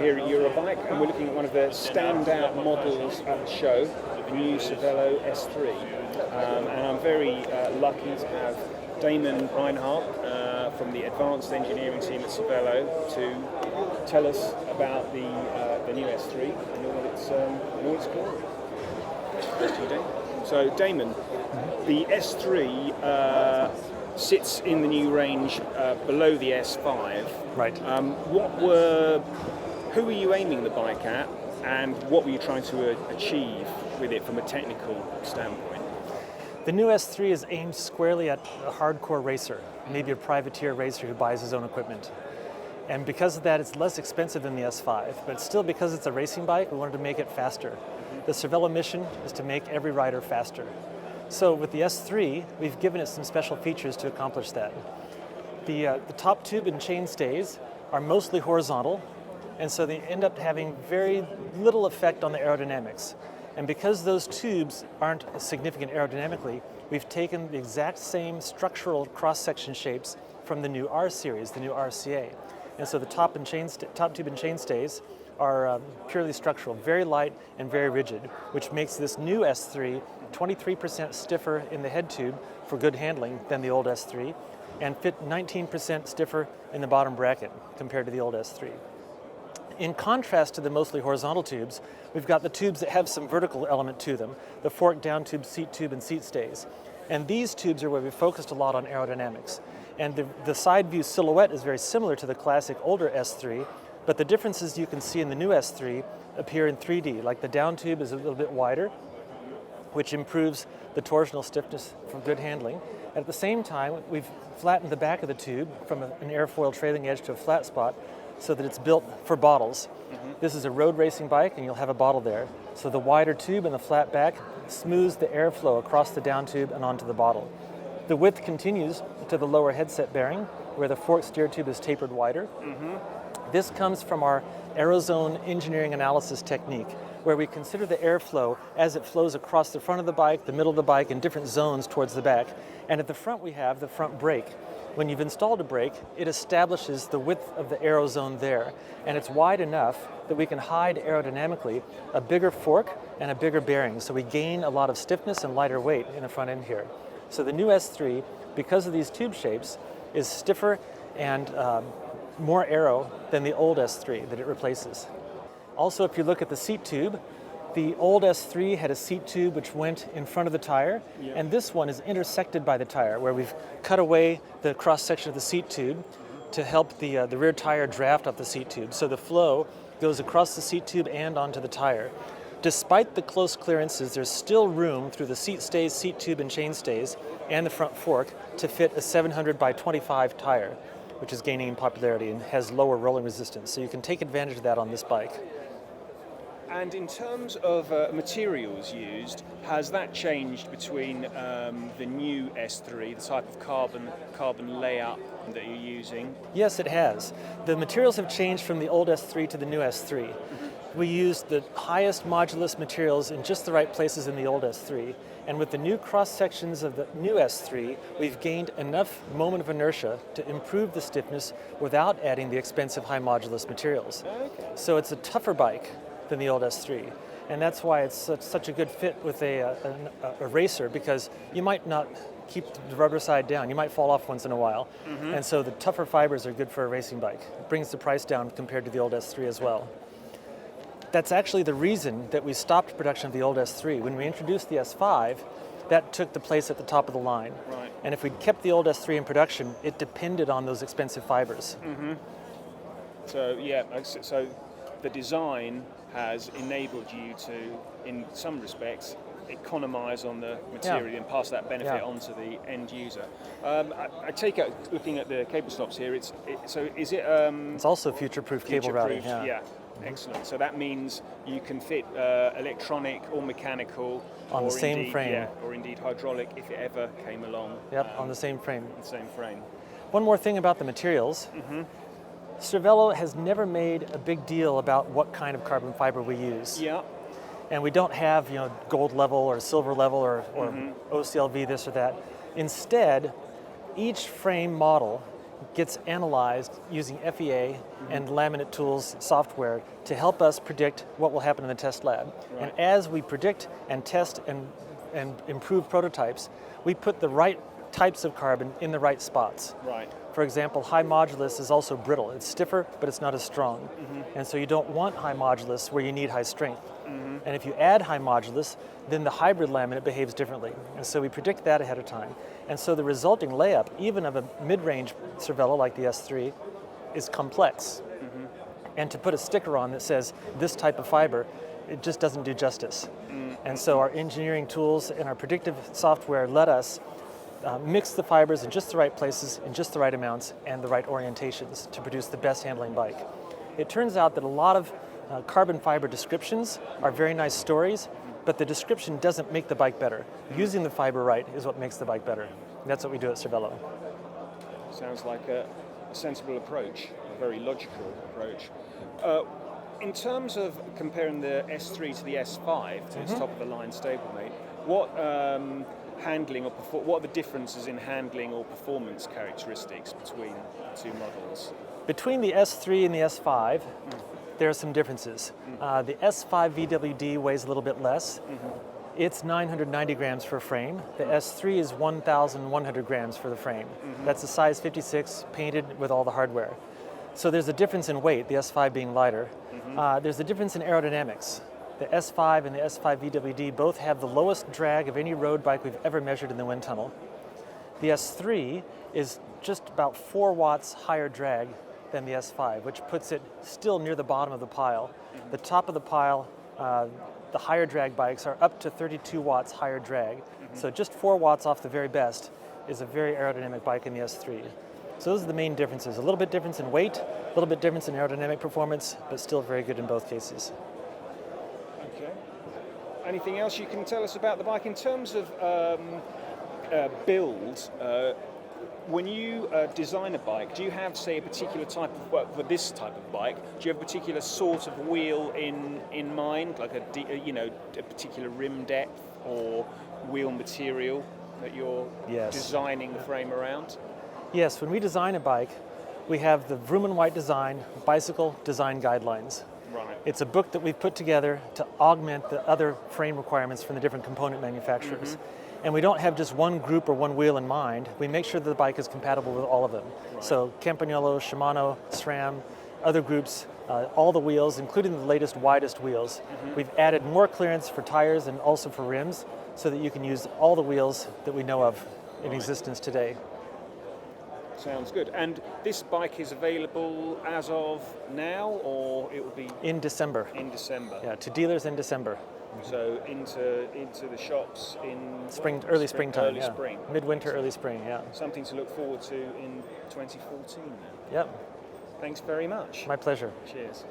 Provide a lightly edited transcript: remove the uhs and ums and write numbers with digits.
We're here at EuroBike and we're looking at one of the standout models at the show, the new Cervelo S3. And I'm very lucky to have Damon Rhinehard from the advanced engineering team at Cervelo to tell us about the new S3 and all its glory. First to you, Damon. So Damon, the S3 sits in the new range below the S5. Right. Who were you aiming the bike at, and what were you trying to achieve with it from a technical standpoint? The new S3 is aimed squarely at a hardcore racer, maybe a privateer racer who buys his own equipment. And because of that, it's less expensive than the S5, but still, because it's a racing bike, we wanted to make it faster. The Cervelo mission is to make every rider faster. So with the S3, we've given it some special features to accomplish that. The top tube and chain stays are mostly horizontal, and so they end up having very little effect on the aerodynamics. And because those tubes aren't significant aerodynamically, we've taken the exact same structural cross-section shapes from the new R series, the new RCA. And so the top tube and chain stays are purely structural, very light and very rigid, which makes this new S3 23% stiffer in the head tube for good handling than the old S3, and fit 19% stiffer in the bottom bracket compared to the old S3. In contrast to the mostly horizontal tubes, we've got the tubes that have some vertical element to them, the fork down tube, and seat stays. And these tubes are where we focused a lot on aerodynamics. And the side view silhouette is very similar to the classic older S3, but the differences you can see in the new S3 appear in 3D, like the down tube is a little bit wider, which improves the torsional stiffness for good handling. At the same time, we've flattened the back of the tube from an airfoil trailing edge to a flat spot so that it's built for bottles. This is a road racing bike and you'll have a bottle there. So the wider tube and the flat back smooths the airflow across the down tube and onto the bottle. The width continues to the lower headset bearing where the fork steer tube is tapered wider. This comes from our Aerozone engineering analysis technique, where we consider the airflow as it flows across the front of the bike, the middle of the bike, in different zones towards the back. And at the front we have the front brake. When you've installed a brake, it establishes the width of the aerozone there, and it's wide enough that we can hide aerodynamically a bigger fork and a bigger bearing, so we gain a lot of stiffness and lighter weight in the front end here. So the new S3, because of these tube shapes, is stiffer and more aero than the old S3 that it replaces. Also, if you look at the seat tube, the old S3 had a seat tube which went in front of the tire, and this one is intersected by the tire, where we've cut away the cross-section of the seat tube to help the rear tire draft off the seat tube. So the flow goes across the seat tube and onto the tire. Despite the close clearances, there's still room through the seat stays, seat tube, and chain stays, and the front fork to fit a 700 by 25 tire, which is gaining in popularity and has lower rolling resistance. So you can take advantage of that on this bike. And in terms of materials used, has that changed between the new S3, the type of carbon layout that you're using? Yes, it has. The materials have changed from the old S3 to the new S3. We used the highest modulus materials in just the right places in the old S3. And with the new cross-sections of the new S3, we've gained enough moment of inertia to improve the stiffness without adding the expensive high modulus materials. Okay. So it's a tougher bike than the old S3. And that's why it's such a good fit with a racer, because you might not keep the rubber side down. You might fall off once in a while. And so the tougher fibers are good for a racing bike. It brings the price down compared to the old S3 as well. That's actually the reason that we stopped production of the old S3. When we introduced the S5, that took the place at the top of the line. Right. And if we'd kept the old S3 in production, it depended on those expensive fibers. So yeah, so the design has enabled you to, in some respects, economize on the material and pass that benefit on to the end user. I take it, looking at the cable stops here, is it? It's also future-proof cable routing. Yeah. Excellent. So that means you can fit electronic or mechanical on the same frame. Yeah, or indeed hydraulic if it ever came along. Yep, on the same frame. The same frame. One more thing about the materials. Cervelo has never made a big deal about what kind of carbon fiber we use. Yeah. And we don't have, gold level or silver level or OCLV this or that. Instead, each frame model gets analyzed using FEA and laminate tools software to help us predict what will happen in the test lab. Right. And as we predict and test and improve prototypes, we put the right types of carbon in the right spots. Right. For example, high modulus is also brittle. It's stiffer, but it's not as strong. And so you don't want high modulus where you need high strength. And if you add high modulus, then the hybrid laminate behaves differently. And so we predict that ahead of time. And so the resulting layup, even of a mid-range Cervelo like the S3, is complex. And to put a sticker on that says this type of fiber, it just doesn't do justice. And so our engineering tools and our predictive software let us mix the fibers in just the right places, in just the right amounts, and the right orientations to produce the best handling bike. It turns out that a lot of carbon fiber descriptions are very nice stories, but the description doesn't make the bike better. Using the fiber right is what makes the bike better. That's what we do at Cervelo. Sounds like a sensible approach, a very logical approach. In terms of comparing the S3 to the S5, to its top-of-the-line stablemate, what handling or what are the differences in handling or performance characteristics between the two models? Between the S3 and the S5, there are some differences. The S5 VWD weighs a little bit less. It's 990 grams for a frame. The S3 is 1,100 grams for the frame. That's a size 56, painted with all the hardware. So there's a difference in weight, the S5 being lighter. There's a difference in aerodynamics. The S5 and the S5 VWD both have the lowest drag of any road bike we've ever measured in the wind tunnel. The S3 is just about 4 watts higher drag than the S5, which puts it still near the bottom of the pile. The top of the pile, the higher drag bikes are up to 32 watts higher drag. So just 4 watts off the very best is a very aerodynamic bike in the S3. So those are the main differences. A little bit difference in weight, a little bit difference in aerodynamic performance, but still very good in both cases. Okay. Anything else you can tell us about the bike in terms of build? When you design a bike, do you have, say, a particular type of work for this type of bike? Do you have a particular sort of wheel in mind, like a particular rim depth or wheel material that you're designing the frame around? Yes, when we design a bike, we have the Vroom & White Design Bicycle Design Guidelines. Right. It's a book that we've put together to augment the other frame requirements from the different component manufacturers. And we don't have just one group or one wheel in mind. We make sure that the bike is compatible with all of them. Right. So Campagnolo, Shimano, SRAM, other groups, all the wheels, including the latest, widest wheels. We've added more clearance for tires and also for rims so that you can use all the wheels that we know of in existence today. Sounds good. And this bike is available as of now, or it will be in December? In December. Yeah, to dealers in December. So into the shops in early springtime. Early spring. Midwinter, early spring. Yeah. Something to look forward to in 2014. Then. Yep. Thanks very much. My pleasure. Cheers.